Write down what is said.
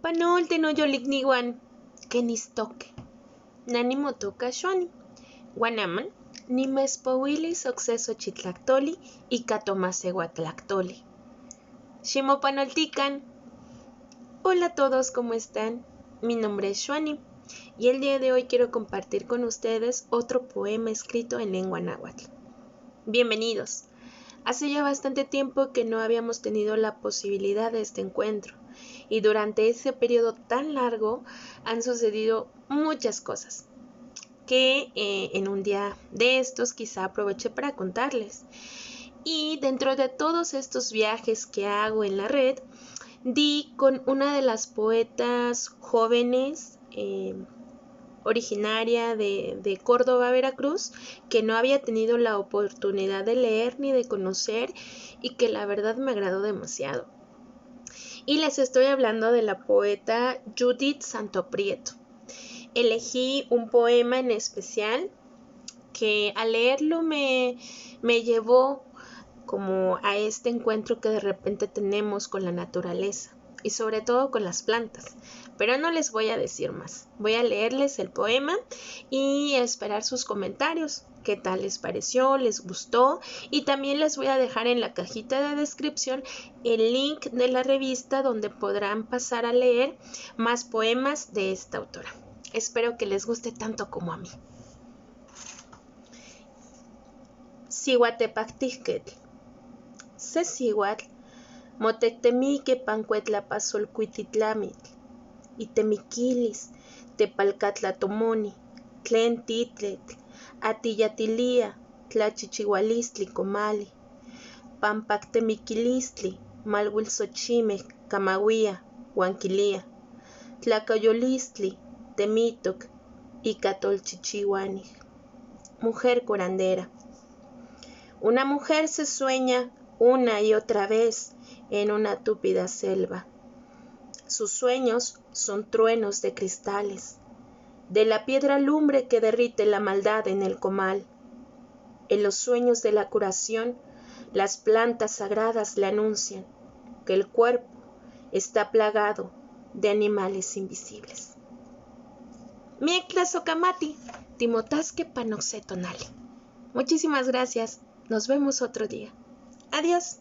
Panol tenoyolikniwan kenistoque. Nanimotoka Xuani. Guanaman, nimespouilis ocseso chitlactoli y catomasehuatlactoli. Ximopanoltican. Hola a todos, ¿cómo están? Mi nombre es Xuani y el día de hoy quiero compartir con ustedes otro poema escrito en lengua náhuatl. Bienvenidos. Hace ya bastante tiempo que no habíamos tenido la posibilidad de este encuentro y durante ese periodo tan largo han sucedido muchas cosas que en un día de estos quizá aproveche para contarles. Y dentro de todos estos viajes que hago en la red, di con una de las poetas jóvenes originaria de Córdoba, Veracruz, que no había tenido la oportunidad de leer ni de conocer y que la verdad me agradó demasiado. Y les estoy hablando de la poeta Judith Santoprieto. Elegí un poema en especial que al leerlo me llevó como a este encuentro que de repente tenemos con la naturaleza y sobre todo con las plantas. Pero no les voy a decir más. Voy a leerles el poema y a esperar sus comentarios. ¿Qué tal les pareció? ¿Les gustó? Y también les voy a dejar en la cajita de descripción el link de la revista donde podrán pasar a leer más poemas de esta autora. Espero que les guste tanto como a mí. Sihuatepactihquetl. Se sihuatl motectemique pancuetlapazolcuititlamitl y temiquilis tepalcatlatomoni tlen titletl atiyatilia tlachichihualistli comali pampactemiquilistli malhuilsochimeh camauia huanquilia tlacayolistli temitoc y catolchichihuanih. Mujer curandera. Una mujer se sueña una y otra vez en una túpida selva. Sus sueños son truenos de cristales, de la piedra lumbre que derrite la maldad en el comal. En los sueños de la curación, las plantas sagradas le anuncian que el cuerpo está plagado de animales invisibles. Miectlasocamati, timotasque panoxetonale. Muchísimas gracias. Nos vemos otro día. Adiós.